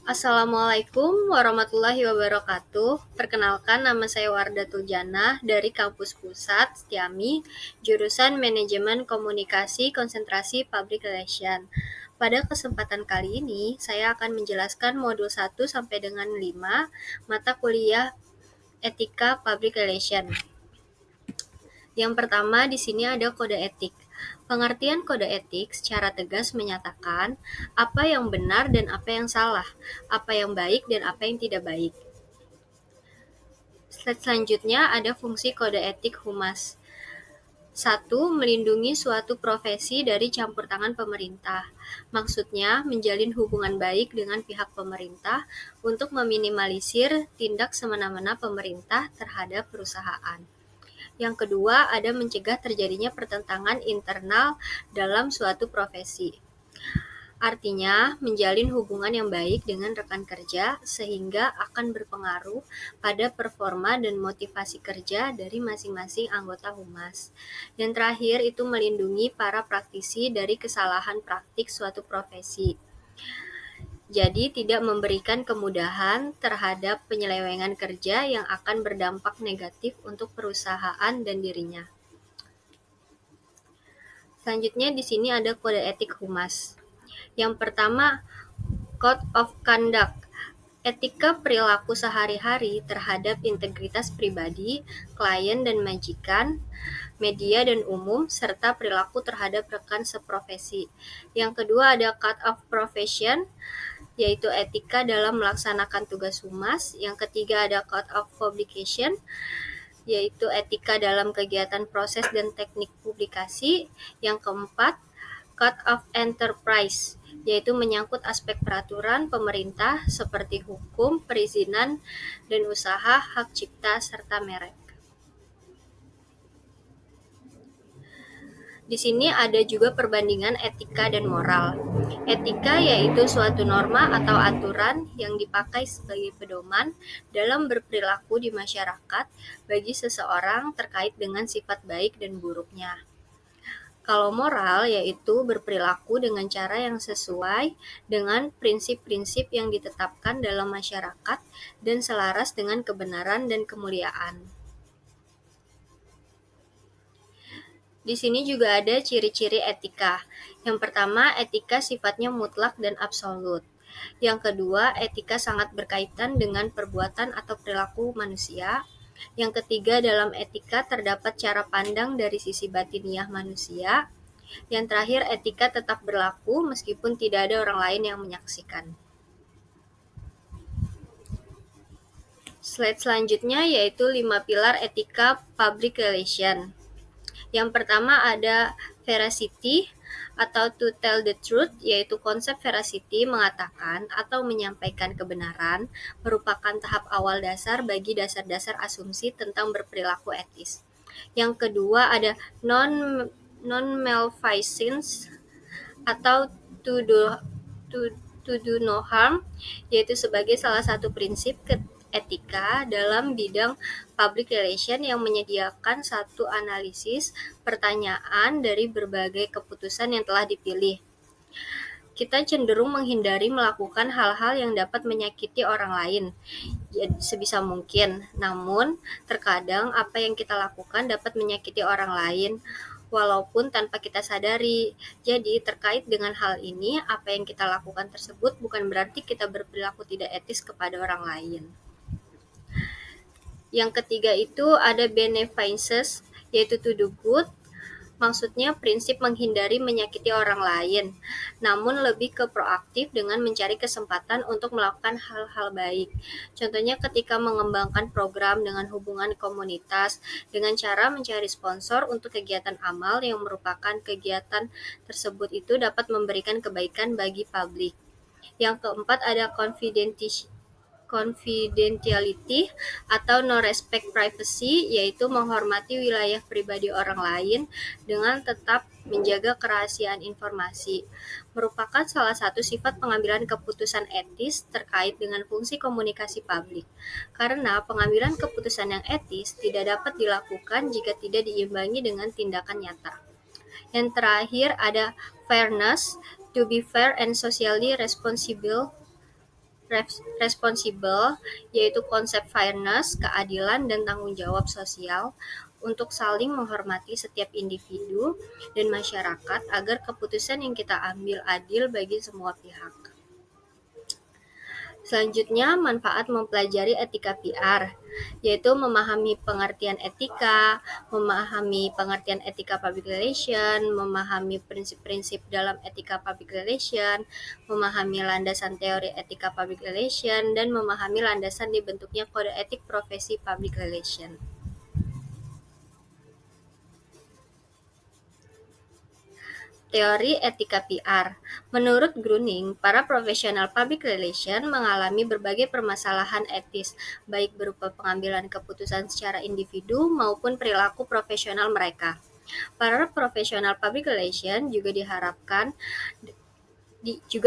Assalamualaikum warahmatullahi wabarakatuh. Perkenalkan, nama saya Wardah Tuljana dari Kampus Pusat Setiami, jurusan Manajemen Komunikasi Konsentrasi Public Relation. Pada kesempatan kali ini, saya akan menjelaskan modul 1 sampai dengan 5 mata kuliah Etika Public Relation. Yang pertama, di sini ada kode etik. Pengertian kode etik secara tegas menyatakan apa yang benar dan apa yang salah, apa yang baik dan apa yang tidak baik. Slide selanjutnya ada fungsi kode etik humas. 1. Melindungi suatu profesi dari campur tangan pemerintah. Maksudnya, menjalin hubungan baik dengan pihak pemerintah untuk meminimalisir tindak semena-mena pemerintah terhadap perusahaan. Yang kedua, ada mencegah terjadinya pertentangan internal dalam suatu profesi. Artinya, menjalin hubungan yang baik dengan rekan kerja sehingga akan berpengaruh pada performa dan motivasi kerja dari masing-masing anggota humas. Dan terakhir, itu melindungi para praktisi dari kesalahan praktik suatu profesi. Jadi, tidak memberikan kemudahan terhadap penyelewengan kerja yang akan berdampak negatif untuk perusahaan dan dirinya. Selanjutnya di sini ada kode etik humas. Yang pertama, Code of Conduct. Etika perilaku sehari-hari terhadap integritas pribadi, klien dan majikan, media dan umum, serta perilaku terhadap rekan seprofesi. Yang kedua ada Code of Profession, yaitu etika dalam melaksanakan tugas humas. Yang ketiga ada Code of Publication, yaitu etika dalam kegiatan proses dan teknik publikasi. Yang keempat, Code of Enterprise, yaitu menyangkut aspek peraturan pemerintah seperti hukum, perizinan, dan usaha, hak cipta, serta merek. Di sini ada juga perbandingan etika dan moral. Etika yaitu suatu norma atau aturan yang dipakai sebagai pedoman dalam berperilaku di masyarakat bagi seseorang terkait dengan sifat baik dan buruknya. Kalau moral yaitu berperilaku dengan cara yang sesuai dengan prinsip-prinsip yang ditetapkan dalam masyarakat dan selaras dengan kebenaran dan kemuliaan. Di sini juga ada ciri-ciri etika. Yang pertama, etika sifatnya mutlak dan absolut. Yang kedua, etika sangat berkaitan dengan perbuatan atau perilaku manusia. Yang ketiga, dalam etika terdapat cara pandang dari sisi batiniah manusia. Yang terakhir, etika tetap berlaku meskipun tidak ada orang lain yang menyaksikan. Slide selanjutnya yaitu 5 pilar etika public relation. Yang pertama ada veracity atau to tell the truth, yaitu konsep veracity mengatakan atau menyampaikan kebenaran merupakan tahap awal dasar bagi dasar-dasar asumsi tentang berperilaku etis. Yang kedua ada non-malfeasance atau to do no harm, yaitu sebagai salah satu prinsip etika dalam bidang public relation yang menyediakan satu analisis pertanyaan dari berbagai keputusan yang telah dipilih. Kita cenderung menghindari melakukan hal-hal yang dapat menyakiti orang lain sebisa mungkin. Namun, terkadang apa yang kita lakukan dapat menyakiti orang lain walaupun tanpa kita sadari. Jadi, terkait dengan hal ini, apa yang kita lakukan tersebut bukan berarti kita berperilaku tidak etis kepada orang lain. Yang ketiga itu ada beneficence, yaitu to do good. Maksudnya prinsip menghindari menyakiti orang lain, namun lebih ke proaktif dengan mencari kesempatan untuk melakukan hal-hal baik. Contohnya ketika mengembangkan program dengan hubungan komunitas, dengan cara mencari sponsor untuk kegiatan amal yang merupakan kegiatan tersebut itu dapat memberikan kebaikan bagi publik. Yang keempat ada confidentiality atau no respect privacy, yaitu menghormati wilayah pribadi orang lain dengan tetap menjaga kerahasiaan informasi, merupakan salah satu sifat pengambilan keputusan etis terkait dengan fungsi komunikasi publik. Karena pengambilan keputusan yang etis tidak dapat dilakukan jika tidak diimbangi dengan tindakan nyata. Yang terakhir ada fairness, to be fair and socially responsible, Responsible, yaitu konsep fairness, keadilan, dan tanggung jawab sosial untuk saling menghormati setiap individu dan masyarakat agar keputusan yang kita ambil adil bagi semua pihak. Selanjutnya, manfaat mempelajari etika PR, yaitu memahami pengertian etika, memahami pengertian etika public relation, memahami prinsip-prinsip dalam etika public relation, memahami landasan teori etika public relation, dan memahami landasan dibentuknya kode etik profesi public relation. Teori etika PR. Menurut Gruning, para profesional public relation mengalami berbagai permasalahan etis, baik berupa pengambilan keputusan secara individu maupun perilaku profesional mereka. Para profesional public relation juga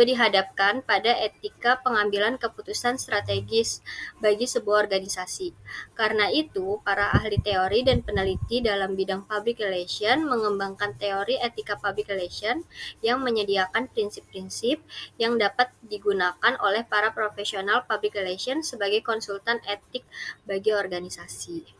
dihadapkan pada etika pengambilan keputusan strategis bagi sebuah organisasi. Karena itu, para ahli teori dan peneliti dalam bidang public relation mengembangkan teori etika public relation yang menyediakan prinsip-prinsip yang dapat digunakan oleh para profesional public relation sebagai konsultan etik bagi organisasi.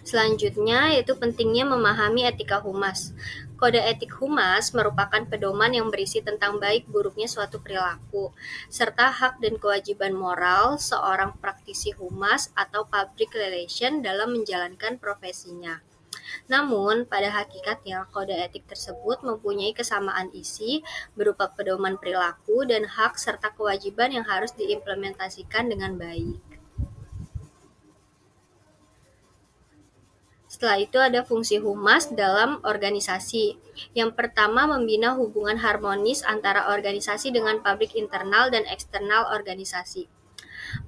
Selanjutnya, yaitu pentingnya memahami etika humas. Kode etik humas merupakan pedoman yang berisi tentang baik buruknya suatu perilaku, serta hak dan kewajiban moral seorang praktisi humas atau public relation dalam menjalankan profesinya. Namun, pada hakikatnya, kode etik tersebut mempunyai kesamaan isi berupa pedoman perilaku dan hak serta kewajiban yang harus diimplementasikan dengan baik. Setelah itu ada fungsi humas dalam organisasi. Yang pertama, membina hubungan harmonis antara organisasi dengan publik internal dan eksternal organisasi.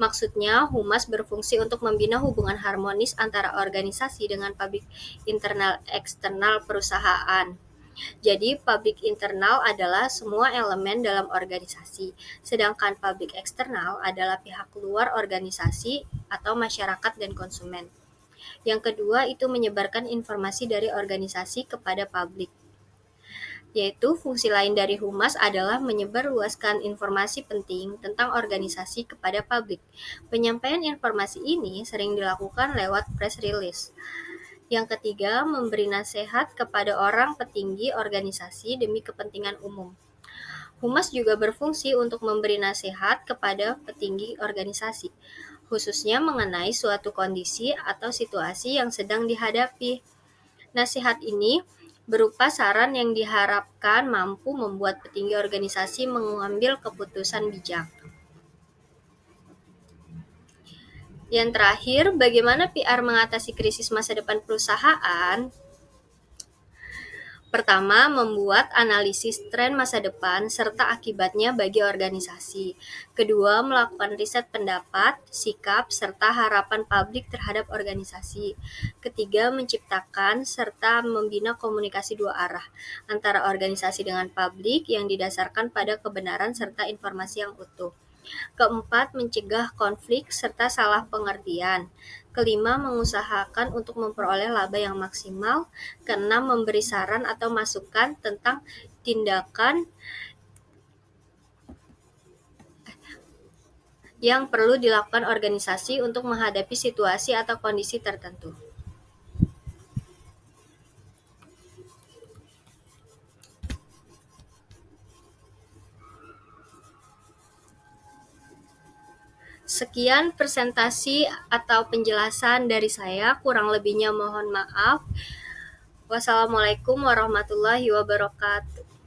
Maksudnya, humas berfungsi untuk membina hubungan harmonis antara organisasi dengan publik internal eksternal perusahaan. Jadi, publik internal adalah semua elemen dalam organisasi, sedangkan publik eksternal adalah pihak luar organisasi atau masyarakat dan konsumen. Yang kedua itu menyebarkan informasi dari organisasi kepada publik. Yaitu fungsi lain dari humas adalah menyebarluaskan informasi penting tentang organisasi kepada publik. Penyampaian informasi ini sering dilakukan lewat press release. Yang ketiga, memberi nasihat kepada orang petinggi organisasi demi kepentingan umum. Humas juga berfungsi untuk memberi nasihat kepada petinggi organisasi, khususnya mengenai suatu kondisi atau situasi yang sedang dihadapi. Nasihat ini berupa saran yang diharapkan mampu membuat petinggi organisasi mengambil keputusan bijak. Yang terakhir, bagaimana PR mengatasi krisis masa depan perusahaan? Pertama, membuat analisis tren masa depan serta akibatnya bagi organisasi. Kedua, melakukan riset pendapat, sikap, serta harapan publik terhadap organisasi. Ketiga, menciptakan serta membina komunikasi dua arah antara organisasi dengan publik yang didasarkan pada kebenaran serta informasi yang utuh. Keempat, mencegah konflik serta salah pengertian. Kelima, mengusahakan untuk memperoleh laba yang maksimal. Keenam, memberi saran atau masukan tentang tindakan yang perlu dilakukan organisasi untuk menghadapi situasi atau kondisi tertentu. Sekian presentasi atau penjelasan dari saya, kurang lebihnya mohon maaf. Wassalamualaikum warahmatullahi wabarakatuh.